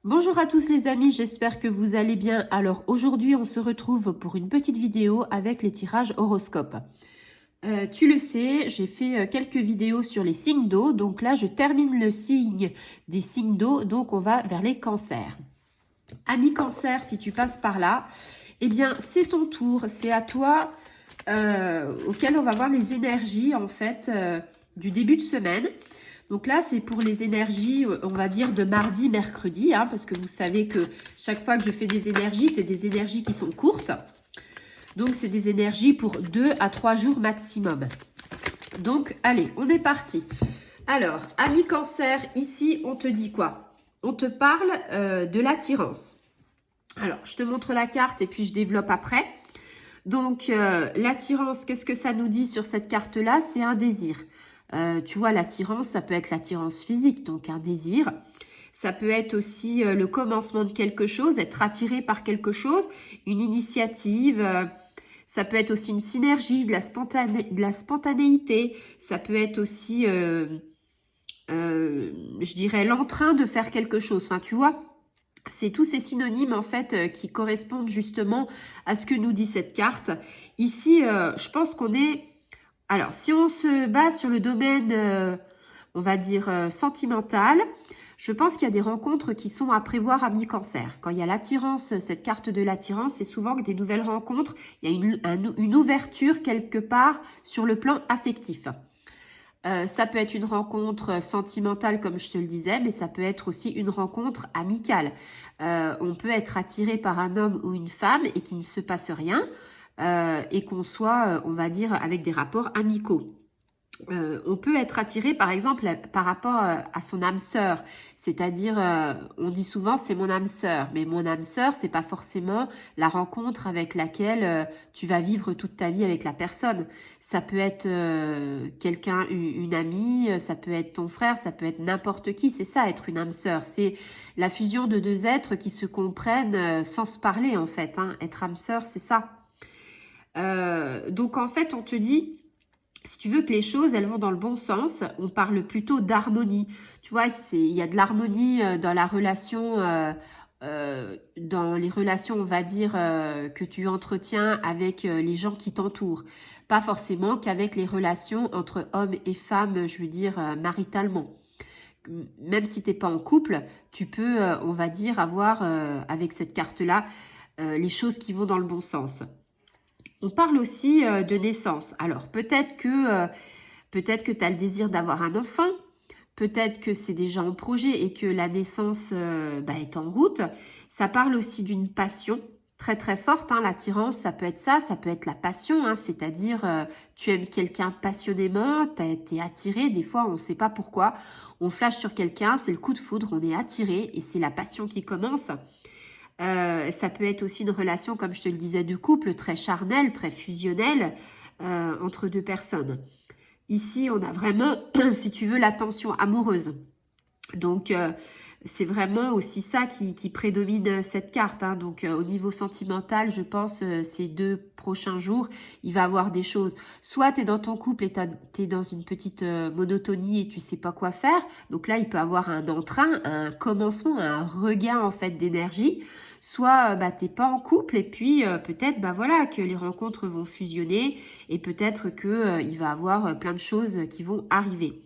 Bonjour à tous les amis, j'espère que vous allez bien. Alors aujourd'hui on se retrouve pour une petite vidéo avec les tirages horoscopes. Tu le sais, j'ai fait quelques vidéos sur les signes d'eau, donc là je termine le signe des signes d'eau, donc on va vers les cancers. Ami cancer, si tu passes par là, eh bien c'est ton tour, c'est à toi auquel on va voir les énergies en fait du début de semaine. Donc là, c'est pour les énergies, on va dire, de mardi, mercredi, hein, parce que vous savez que chaque fois que je fais des énergies, c'est des énergies qui sont courtes. Donc, c'est des énergies pour 2 à 3 jours maximum. Donc, allez, on est parti. Alors, ami cancer, ici, on te dit quoi? On te parle de l'attirance. Alors, je te montre la carte et puis je développe après. Donc, l'attirance, qu'est-ce que ça nous dit sur cette carte-là? C'est un désir. Tu vois, l'attirance, ça peut être l'attirance physique, donc un désir. Ça peut être aussi le commencement de quelque chose, être attiré par quelque chose, une initiative. Ça peut être aussi une synergie, de la spontanéité. Ça peut être aussi, je dirais, l'entrain de faire quelque chose. Enfin, tu vois, c'est tous ces synonymes en fait qui correspondent justement à ce que nous dit cette carte. Ici, je pense qu'on est... Alors, si on se base sur le domaine, on va dire, sentimental, je pense qu'il y a des rencontres qui sont à prévoir à mi-cancer. Quand il y a l'attirance, cette carte de l'attirance, c'est souvent que des nouvelles rencontres, il y a une ouverture quelque part sur le plan affectif. Ça peut être une rencontre sentimentale, comme je te le disais, mais ça peut être aussi une rencontre amicale. On peut être attiré par un homme ou une femme et qu'il ne se passe rien et qu'on soit, on va dire, avec des rapports amicaux. On peut être attiré, par exemple, par rapport à son âme sœur. C'est-à-dire, on dit souvent, c'est mon âme sœur. Mais mon âme sœur, c'est pas forcément la rencontre avec laquelle tu vas vivre toute ta vie avec la personne. Ça peut être quelqu'un, une amie, ça peut être ton frère, ça peut être n'importe qui. C'est ça, être une âme sœur. C'est la fusion de deux êtres qui se comprennent sans se parler, en fait. Hein. Être âme sœur, c'est ça. Donc, en fait, on te dit... Si tu veux que les choses, elles vont dans le bon sens, on parle plutôt d'harmonie. Tu vois, il y a de l'harmonie dans la relation, dans les relations, on va dire, que tu entretiens avec les gens qui t'entourent. Pas forcément qu'avec les relations entre hommes et femmes, je veux dire, maritalement. Même si tu n'es pas en couple, tu peux, on va dire, avoir avec cette carte-là les choses qui vont dans le bon sens. On parle aussi de naissance. Alors, peut-être que tu as le désir d'avoir un enfant, peut-être que c'est déjà en projet et que la naissance est en route. Ça parle aussi d'une passion très très forte. Hein. L'attirance, ça peut être ça, ça peut être la passion, hein, c'est-à-dire tu aimes quelqu'un passionnément, tu as été attiré, des fois on ne sait pas pourquoi. On flash sur quelqu'un, c'est le coup de foudre, on est attiré et c'est la passion qui commence. Ça peut être aussi une relation, comme je te le disais, de couple, très charnelle, très fusionnelle entre deux personnes. Ici, on a vraiment, si tu veux, la tension amoureuse. Donc, c'est vraiment aussi ça qui prédomine cette carte. Hein. Donc, au niveau sentimental, je pense, ces 2 prochains jours, il va y avoir des choses. Soit tu es dans ton couple et tu es dans une petite monotonie et tu sais pas quoi faire. Donc là, il peut y avoir un entrain, un commencement, un regain en fait d'énergie. Soit tu n'es pas en couple et puis peut-être voilà, que les rencontres vont fusionner et peut-être que il va y avoir plein de choses qui vont arriver.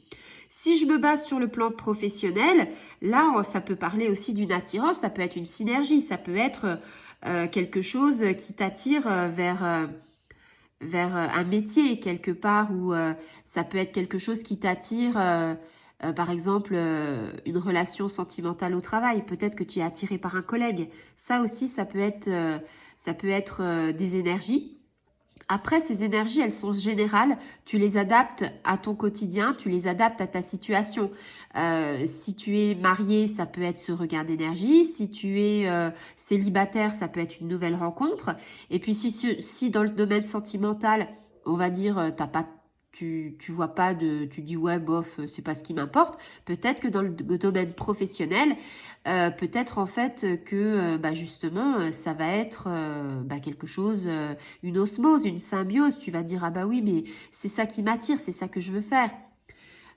Si je me base sur le plan professionnel, là, ça peut parler aussi d'une attirance, ça peut être une synergie, ça peut être quelque chose qui t'attire vers un métier quelque part ou ça peut être quelque chose qui t'attire, par exemple, une relation sentimentale au travail. Peut-être que tu es attiré par un collègue. Ça aussi, ça peut être des énergies. Après, ces énergies, elles sont générales. Tu les adaptes à ton quotidien, tu les adaptes à ta situation. Si tu es marié, ça peut être ce regain d'énergie. Si tu es célibataire, ça peut être une nouvelle rencontre. Et puis, si dans le domaine sentimental, on va dire, tu vois pas tu dis ouais bof, c'est pas ce qui m'importe. Peut-être que dans le domaine professionnel, peut-être en fait que justement ça va être quelque chose, une osmose, une symbiose. Tu vas dire ah bah oui mais c'est ça qui m'attire, c'est ça que je veux faire.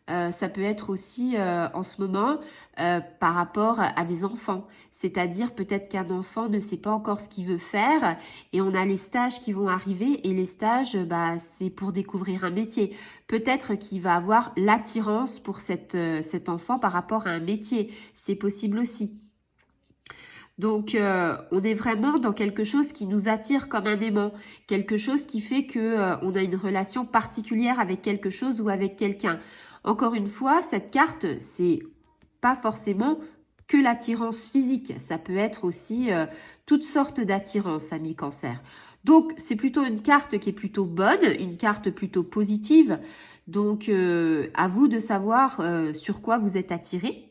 Ça peut être aussi en ce moment par rapport à des enfants. C'est-à-dire peut-être qu'un enfant ne sait pas encore ce qu'il veut faire et on a les stages qui vont arriver et les stages, bah, c'est pour découvrir un métier. Peut-être qu'il va avoir l'attirance pour cet enfant par rapport à un métier. C'est possible aussi. Donc, on est vraiment dans quelque chose qui nous attire comme un aimant, quelque chose qui fait que on a une relation particulière avec quelque chose ou avec quelqu'un. Encore une fois, cette carte, c'est pas forcément que l'attirance physique, ça peut être aussi toutes sortes d'attirances, ami Cancer. Donc, c'est plutôt une carte qui est plutôt bonne, une carte plutôt positive. Donc, à vous de savoir sur quoi vous êtes attiré.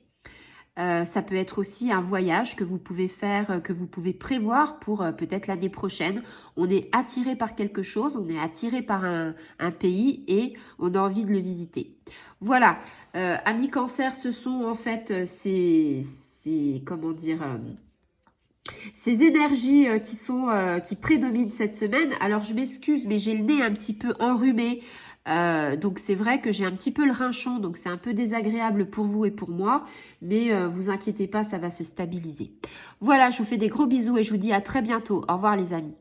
Ça peut être aussi un voyage que vous pouvez faire, que vous pouvez prévoir pour peut-être l'année prochaine. On est attiré par quelque chose, on est attiré par un pays et on a envie de le visiter. Voilà, amis Cancer, ce sont en fait comment dire, ces énergies qui prédominent cette semaine. Alors je m'excuse, mais j'ai le nez un petit peu enrhumé. Donc c'est vrai que j'ai un petit peu le rinchon, donc c'est un peu désagréable pour vous et pour moi. Mais vous inquiétez pas, ça va se stabiliser. Voilà, je vous fais des gros bisous et je vous dis à très bientôt. Au revoir les amis.